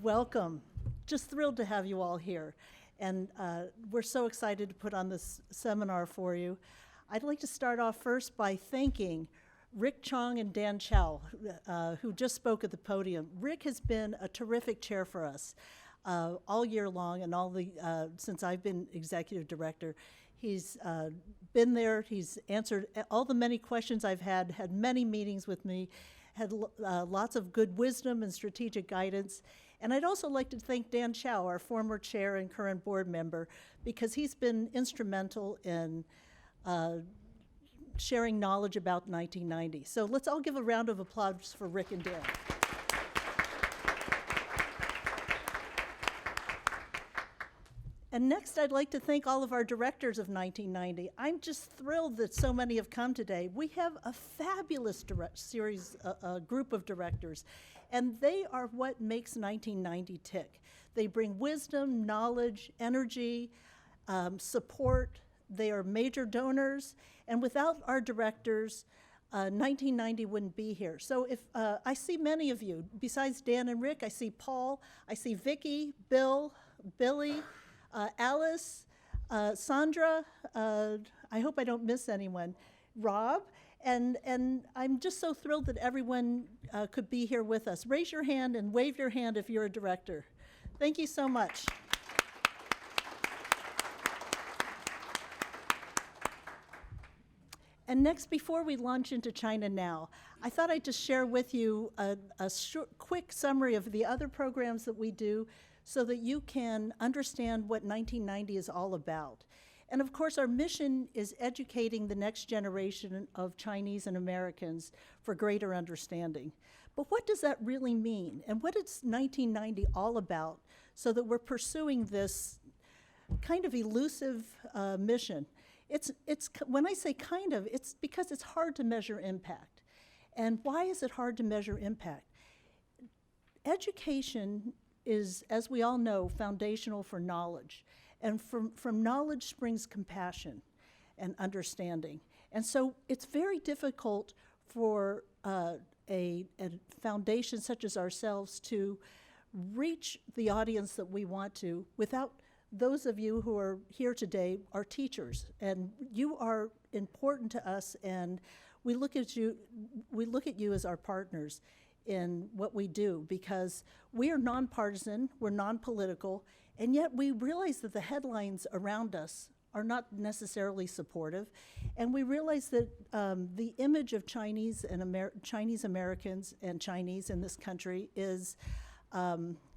Welcome. Just thrilled to have you all here. And we're so excited to put on this seminar for you. I'd like to start off first by thanking Rick Chong and Dan Chow, who just spoke at the podium. Rick has been a terrific chair for us all year long and since I've been executive director. He's been there, he's answered all the many questions I've had many meetings with me, had lots of good wisdom and strategic guidance. And I'd also like to thank Dan Chow, our former chair and current board member, because he's been instrumental in sharing knowledge about 1990. So let's all give a round of applause for Rick and Dan. And next, I'd like to thank all of our directors of 1990. I'm just thrilled that so many have come today. We have a fabulous group of directors, and they are what makes 1990 tick. They bring wisdom, knowledge, energy, support. They are major donors, and without our directors, 1990 wouldn't be here. So if I see many of you, besides Dan and Rick, I see Paul, I see Vicki, Bill, Billy, Alice, Sandra, I hope I don't miss anyone, Rob, and I'm just so thrilled that everyone could be here with us. Raise your hand and wave your hand if you're a director. Thank you so much. And next, before we launch into China Now, I thought I'd just share with you a quick summary of the other programs that we do so that you can understand what 1990 is all about. And of course, our mission is educating the next generation of Chinese and Americans for greater understanding. But what does that really mean? And what is 1990 all about so that we're pursuing this kind of elusive mission? When I say kind of, it's because it's hard to measure impact. And why is it hard to measure impact? Education is, as we all know, foundational for knowledge. And from knowledge springs compassion and understanding. And so it's very difficult for a foundation such as ourselves to reach the audience that we want to without those of you who are here today are teachers, and you are important to us, and we look at you as our partners in what we do, because we are nonpartisan, we're non-political, and yet we realize that the headlines around us are not necessarily supportive, and we realize that the image of Chinese Americans and Chinese in this country is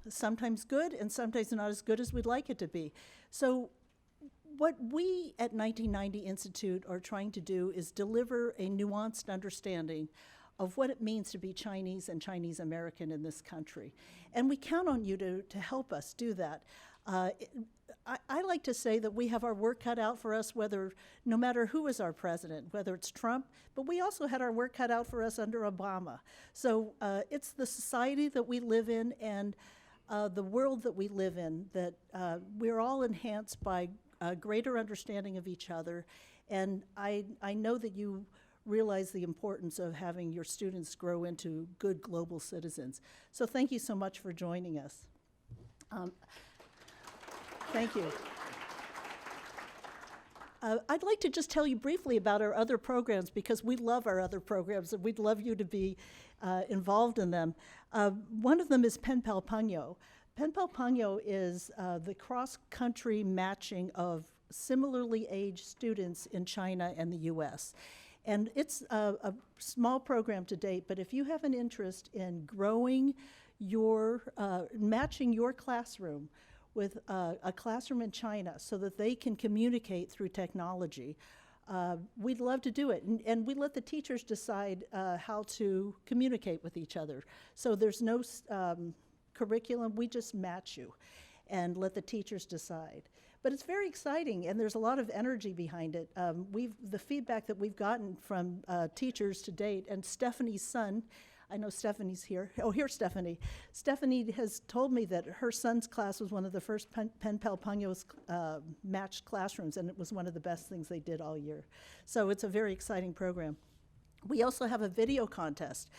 sometimes good and sometimes not as good as we'd like it to be. So what we at 1990 Institute are trying to do is deliver a nuanced understanding of what it means to be Chinese and Chinese American in this country. And we count on you to help us do that. I like to say that we have our work cut out for us, no matter who is our president, whether it's Trump, but we also had our work cut out for us under Obama. So it's the society that we live in and the world that we live in that we're all enhanced by a greater understanding of each other. And I know that you realize the importance of having your students grow into good global citizens. So thank you so much for joining us. Thank you. I'd like to just tell you briefly about our other programs, because we love our other programs and we'd love you to be involved in them. One of them is Pen Pal Pangyo. Pen Pal Pangyo is the cross-country matching of similarly aged students in China and the US. And it's a small program to date, but if you have an interest in growing matching your classroom with a classroom in China so that they can communicate through technology, we'd love to do it. And we let the teachers decide how to communicate with each other. So there's no curriculum, we just match you and let the teachers decide. But it's very exciting, and there's a lot of energy behind it. The feedback that we've gotten from teachers to date, and Stephanie's son, I know Stephanie's here. Oh, here's Stephanie. Stephanie has told me that her son's class was one of the first Pen Pal Pangyo's matched classrooms, and it was one of the best things they did all year. So it's a very exciting program. We also have a video contest.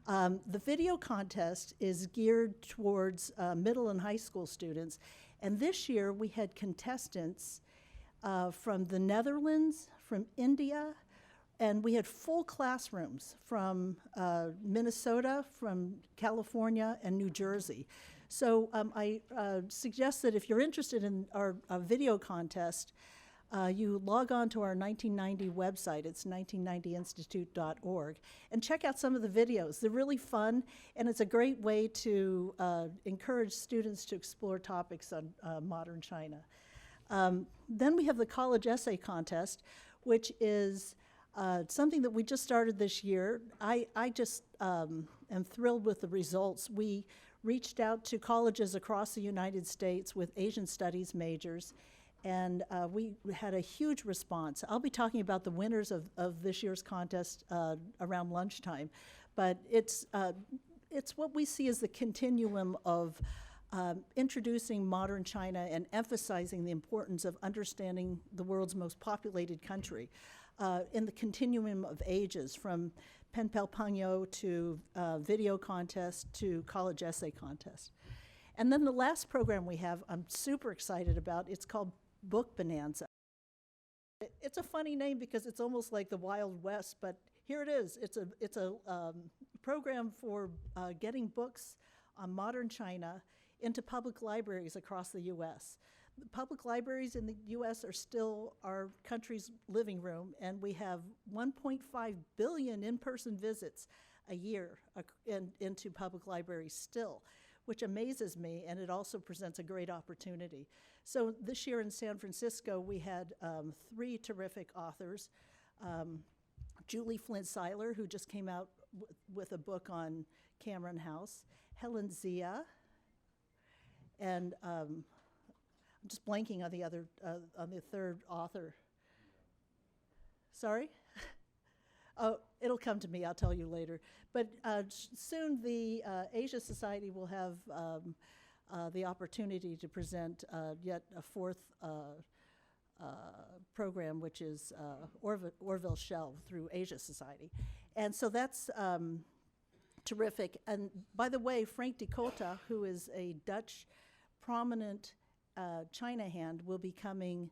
The video contest is geared towards middle and high school students, and this year we had contestants from the Netherlands, from India, and we had full classrooms from Minnesota, from California, and New Jersey. So I suggest that if you're interested in our video contest, you log on to our 1990 website. It's 1990institute.org, and check out some of the videos. They're really fun, and it's a great way to encourage students to explore topics on modern China. Then we have the college essay contest, which is something that we just started this year. I just am thrilled with the results. We reached out to colleges across the United States with Asian studies majors, and we had a huge response. I'll be talking about the winners of this year's contest around lunchtime, but it's what we see as the continuum of introducing modern China and emphasizing the importance of understanding the world's most populated country in the continuum of ages, from pen pal pangyo to video contest to college essay contest. And then the last program we have, I'm super excited about. It's called Book Bonanza. It's a funny name because it's almost like the Wild West, but here it is. It's a program for getting books on modern China into public libraries across the U.S. The public libraries in the U.S. are still our country's living room, and we have 1.5 billion in-person visits a year into public libraries still, which amazes me, and it also presents a great opportunity. So this year in San Francisco, we had 3 terrific authors. Julie Flint Seiler, who just came out with a book on Cameron House, Helen Zia, and I'm just blanking on the third author. Sorry? Oh, it'll come to me. I'll tell you later. But soon the Asia Society will have the opportunity to present yet a 4th program, which is Orville Schell through Asia Society. And so that's terrific. And by the way, Frank de Cotta, who is a Dutch prominent China hand, will be coming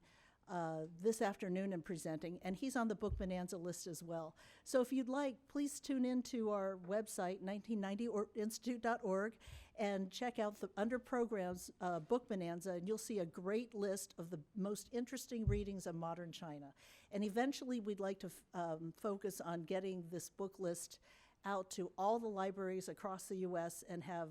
this afternoon and presenting, and he's on the Book Bonanza list as well. So if you'd like, please tune in to our website, 1990institute.org, and check out the under programs Book Bonanza, and you'll see a great list of the most interesting readings of modern China. And eventually we'd like to focus on getting this book list out to all the libraries across the U.S. and have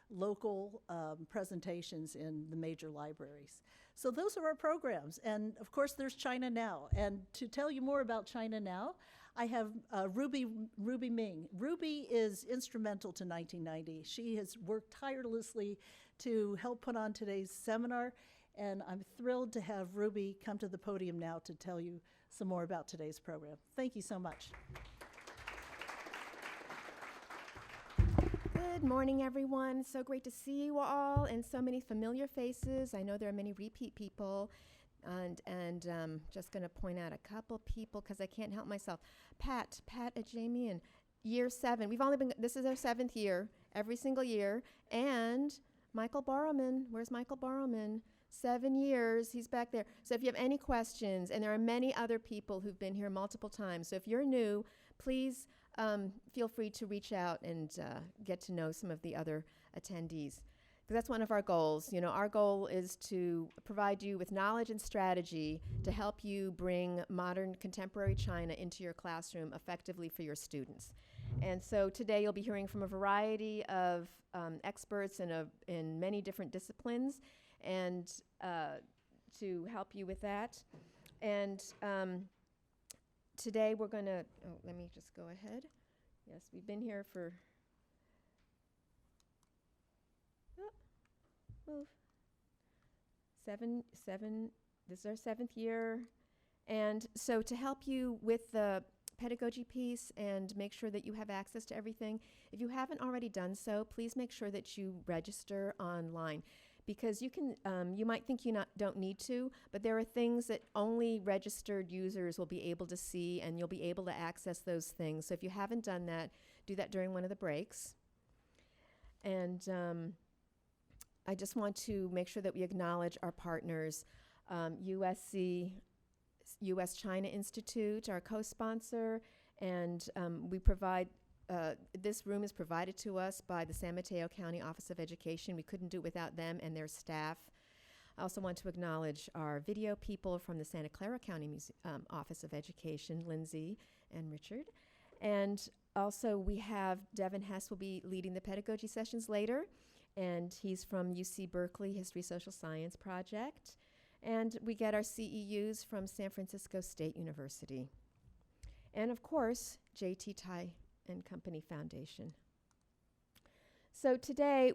local presentations in the major libraries. So those are our programs. And of course, there's China Now. And to tell you more about China Now, I have Ruby Ming. Ruby is instrumental to 1990. She has worked tirelessly to help put on today's seminar, and I'm thrilled to have Ruby come to the podium now to tell you some more about today's program. Thank you so much. Good morning, everyone. So great to see you all, and so many familiar faces. I know there are many repeat people, and just going to point out a couple people because I can't help myself. Pat Ajamian, year 7. This is our 7th year, every single year. And Michael Barrowman, where's Michael Barrowman? 7 years, he's back there. So if you have any questions, and there are many other people who've been here multiple times, so if you're new, please feel free to reach out and get to know some of the other attendees. Because that's one of our goals. You know, our goal is to provide you with knowledge and strategy to help you bring modern contemporary China into your classroom effectively for your students. And so today you'll be hearing from a variety of experts in many different disciplines, and to help you with that. And today we're going to, let me just go ahead. Yes, we've been here for, this is our 7th year. And so to help you with the pedagogy piece and make sure that you have access to everything, if you haven't already done so, please make sure that you register online. because you might think don't need to, but there are things that only registered users will be able to see, and you'll be able to access those things. So if you haven't done that, do that during one of the breaks. And I just want to make sure that we acknowledge our partners, USC, U.S.-China Institute, our co-sponsor, and we provide, this room is provided to us by the San Mateo County Office of Education. We couldn't do it without them and their staff. I also want to acknowledge our video people from the Santa Clara County Office of Education, Lindsay and Richard. And also we have Devin Hess will be leading the pedagogy sessions later, and he's from UC Berkeley History Social Science Project. And we get our CEUs from San Francisco State University. And of course, JT Tai and Company Foundation. So today,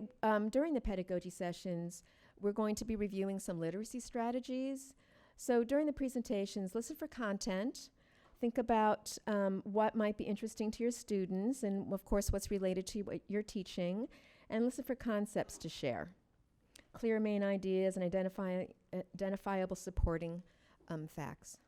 during the pedagogy sessions, we're going to be reviewing some literacy strategies. So during the presentations, listen for content, think about what might be interesting to your students, and of course what's related to what you're teaching, and listen for concepts to share. Clear main ideas and identifiable supporting facts.